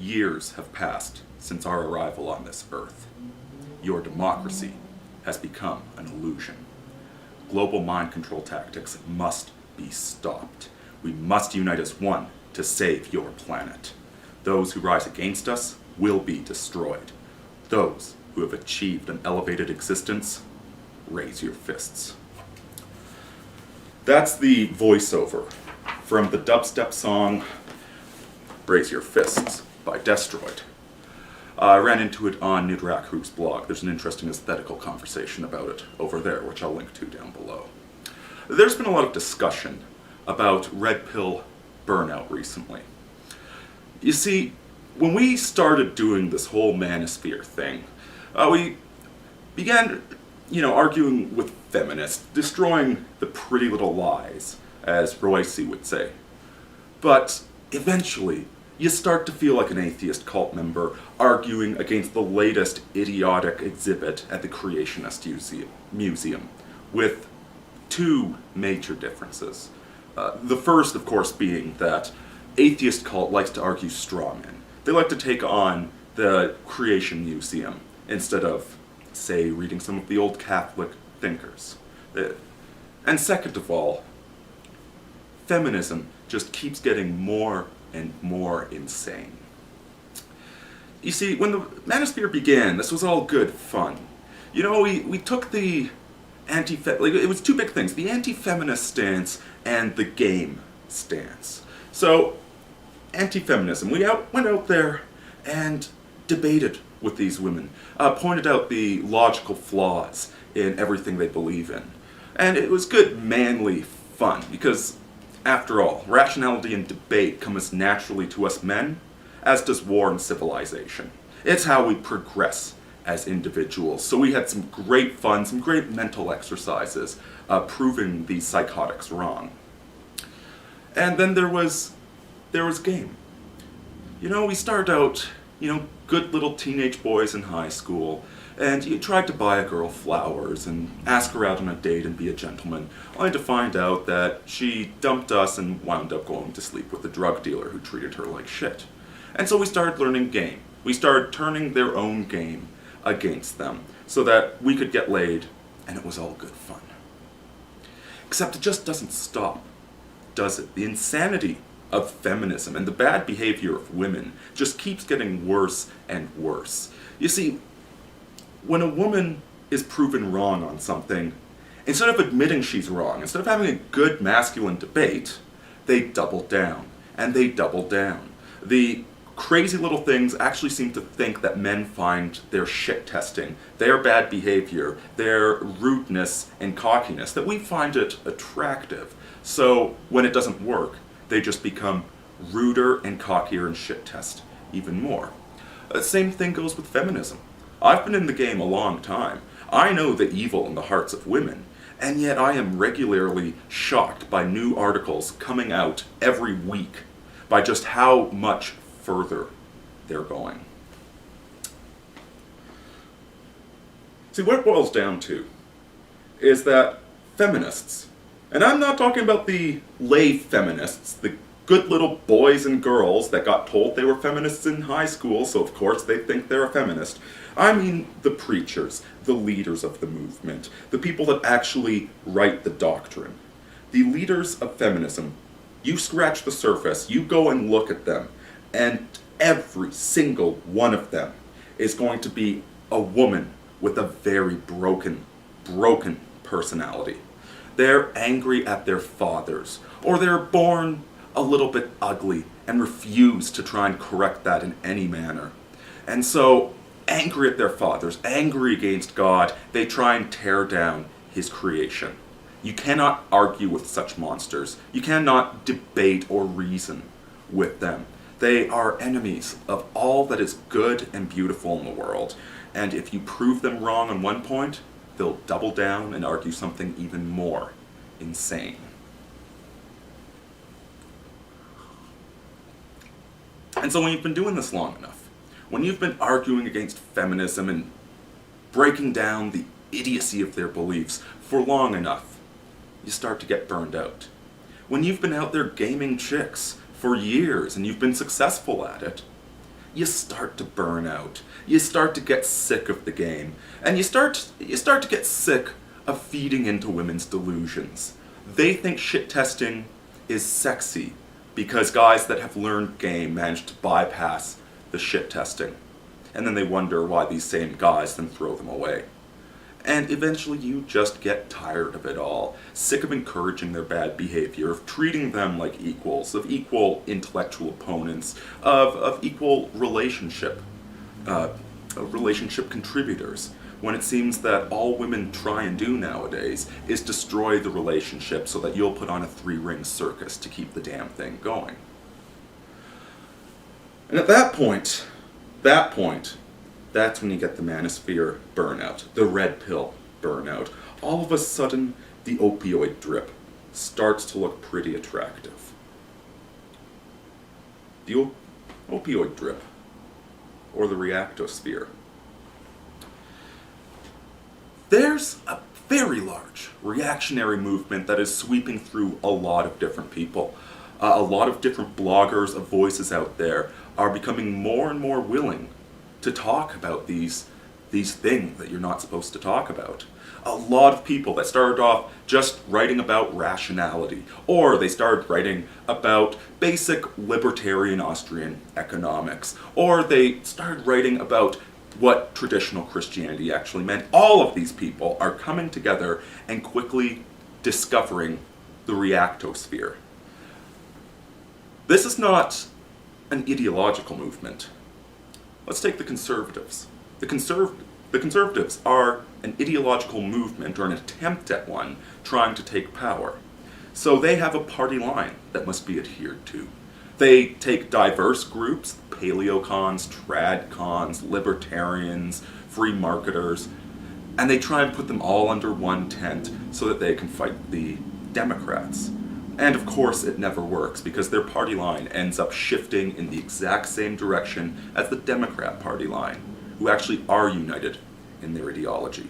Years have passed since our arrival on this earth. Your democracy has become an illusion. Global mind control tactics must be stopped. We must unite as one to save your planet. Those who rise against us will be destroyed. Those who have achieved an elevated existence, raise your fists. That's the voiceover from the dubstep song Raise Your Fists by Destroyed. I ran into it on Nidrakhook's blog. There's an interesting aesthetical conversation about it over there, which I'll link to down below. There's been a lot of discussion about red pill burnout recently. You see, when we started doing this whole manosphere thing, we began, arguing with feminists, destroying the pretty little lies, as Royce would say. But eventually, you start to feel like an atheist cult member arguing against the latest idiotic exhibit at the Creationist Museum, with two major differences. The first, of course, being that atheist cult likes to argue straw men. They like to take on the Creation Museum instead of, say, reading some of the old Catholic thinkers. And second of all, feminism just keeps getting more and more insane. You see, when the Manosphere began, this was all good fun. We took the it was two big things, the anti-feminist stance and the game stance. So, anti-feminism, we went out there and debated with these women, pointed out the logical flaws in everything they believe in. And it was good, manly fun, because after all, rationality and debate come as naturally to us men as does war and civilization. It's how we progress as individuals. So we had some great fun, some great mental exercises proving these psychotics wrong. And then there was game. We started out, good little teenage boys in high school, and you tried to buy a girl flowers and ask her out on a date and be a gentleman, only to find out that she dumped us and wound up going to sleep with a drug dealer who treated her like shit. And so we started learning game. We started turning their own game against them so that we could get laid, and it was all good fun. Except it just doesn't stop, does it? The insanity of feminism and the bad behavior of women just keeps getting worse and worse. You see, when a woman is proven wrong on something, instead of admitting she's wrong, instead of having a good masculine debate, they double down, and they double down. The crazy little things actually seem to think that men find their shit testing, their bad behavior, their rudeness and cockiness, that we find it attractive. So when it doesn't work, they just become ruder and cockier and shit test even more. The same thing goes with feminism. I've been in the game a long time. I know the evil in the hearts of women, and yet I am regularly shocked by new articles coming out every week by just how much further they're going. See, what it boils down to is that feminists, and I'm not talking about the lay feminists, the good little boys and girls that got told they were feminists in high school, so of course they think they're a feminist. I mean the preachers, the leaders of the movement, the people that actually write the doctrine. The leaders of feminism, you scratch the surface, you go and look at them, and every single one of them is going to be a woman with a very broken personality. They're angry at their fathers, or they're born a little bit ugly and refuse to try and correct that in any manner. And so, angry at their fathers, angry against God, they try and tear down His creation. You cannot argue with such monsters. You cannot debate or reason with them. They are enemies of all that is good and beautiful in the world. And if you prove them wrong on one point, they'll double down and argue something even more insane. And so when you've been doing this long enough, when you've been arguing against feminism and breaking down the idiocy of their beliefs for long enough, you start to get burned out. When you've been out there gaming chicks for years and you've been successful at it, you start to burn out. You start to get sick of the game. And you start to get sick of feeding into women's delusions. They think shit testing is sexy because guys that have learned game manage to bypass the shit testing. And then they wonder why these same guys then throw them away. And eventually you just get tired of it all, sick of encouraging their bad behavior, of treating them like equals, of equal intellectual opponents, of equal relationship contributors, when it seems that all women try and do nowadays is destroy the relationship so that you'll put on a 3-ring circus to keep the damn thing going. And at that point, that's when you get the manosphere burnout, the red pill burnout. All of a sudden, the opioid drip starts to look pretty attractive. The opioid drip, or the reactosphere. There's a very large reactionary movement that is sweeping through a lot of different people. A lot of different bloggers of voices out there are becoming more and more willing to talk about these things that you're not supposed to talk about. A lot of people that started off just writing about rationality, or they started writing about basic libertarian Austrian economics, or they started writing about what traditional Christianity actually meant. All of these people are coming together and quickly discovering the reactosphere. This is not an ideological movement. Let's take the conservatives. The conservatives are an ideological movement, or an attempt at one, trying to take power. So they have a party line that must be adhered to. They take diverse groups, paleocons, tradcons, libertarians, free marketers, and they try and put them all under one tent so that they can fight the Democrats. And of course it never works, because their party line ends up shifting in the exact same direction as the Democrat party line, who actually are united in their ideology.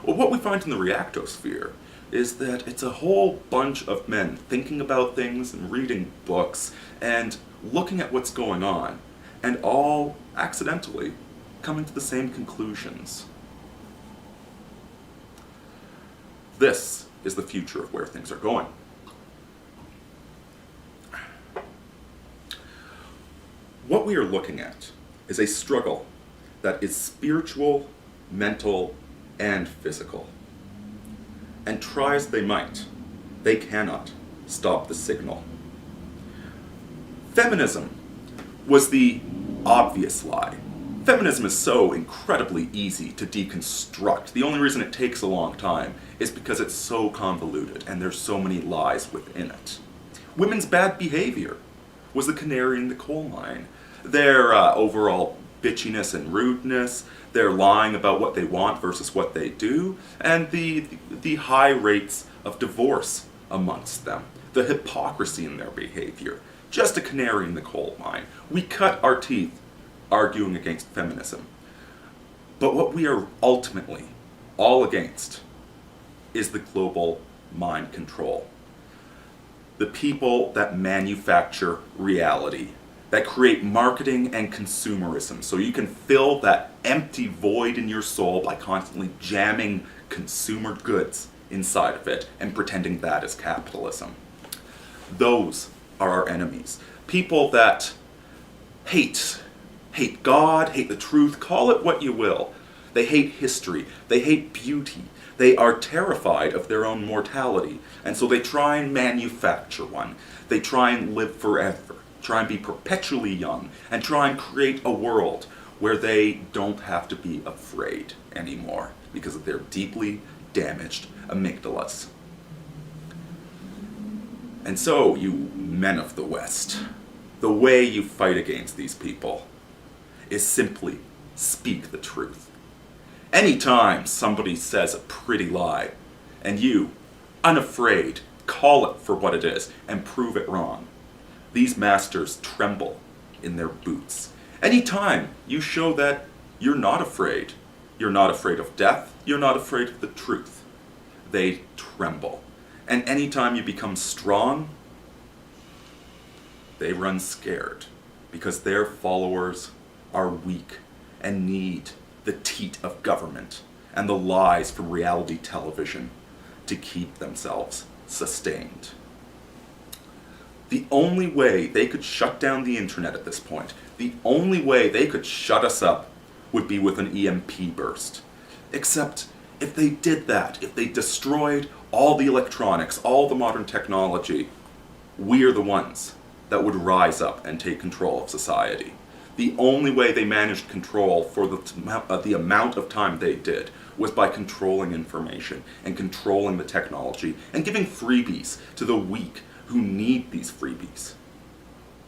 Well, what we find in the reactosphere is that it's a whole bunch of men thinking about things and reading books and looking at what's going on, and all accidentally coming to the same conclusions. This is the future of where things are going. What we are looking at is a struggle that is spiritual, mental, and physical. And try as they might, they cannot stop the signal. Feminism was the obvious lie. Feminism is so incredibly easy to deconstruct. The only reason it takes a long time is because it's so convoluted and there's so many lies within it. Women's bad behavior was the canary in the coal mine. Their overall bitchiness and rudeness, their lying about what they want versus what they do, and the high rates of divorce amongst them, the hypocrisy in their behavior, just a canary in the coal mine. We cut our teeth arguing against feminism. But what we are ultimately all against is the global mind control. The people that manufacture reality, that create marketing and consumerism, so you can fill that empty void in your soul by constantly jamming consumer goods inside of it and pretending that is capitalism. Those are our enemies. People that hate God, hate the truth, call it what you will. They hate history, they hate beauty, they are terrified of their own mortality, and so they try and manufacture one. They try and live forever, try and be perpetually young, and try and create a world where they don't have to be afraid anymore because of their deeply damaged amygdalas. And so, you men of the West, the way you fight against these people is simply speak the truth. Anytime somebody says a pretty lie, and you, unafraid, call it for what it is and prove it wrong, these masters tremble in their boots. Anytime you show that you're not afraid of death, you're not afraid of the truth, they tremble. And anytime you become strong, they run scared, because their followers are weak and need the teat of government and the lies from reality television to keep themselves sustained. The only way they could shut down the internet at this point, the only way they could shut us up, would be with an EMP burst. Except if they did that, if they destroyed all the electronics, all the modern technology, we are the ones that would rise up and take control of society. The only way they managed control for the amount of time they did was by controlling information and controlling the technology and giving freebies to the weak who need these freebies.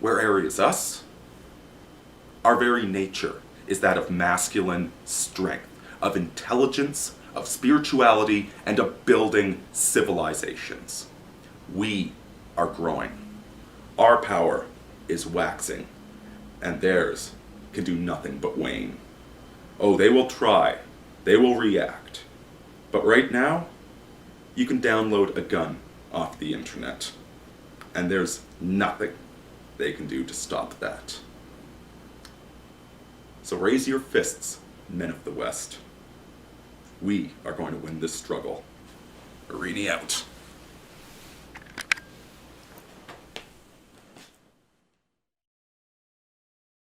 Whereas us, our very nature is that of masculine strength, of intelligence, of spirituality, and of building civilizations. We are growing. Our power is waxing, and theirs can do nothing but wane. Oh, they will try, they will react, but right now, you can download a gun off the internet, and there's nothing they can do to stop that. So raise your fists, men of the West. We are going to win this struggle. Irini out.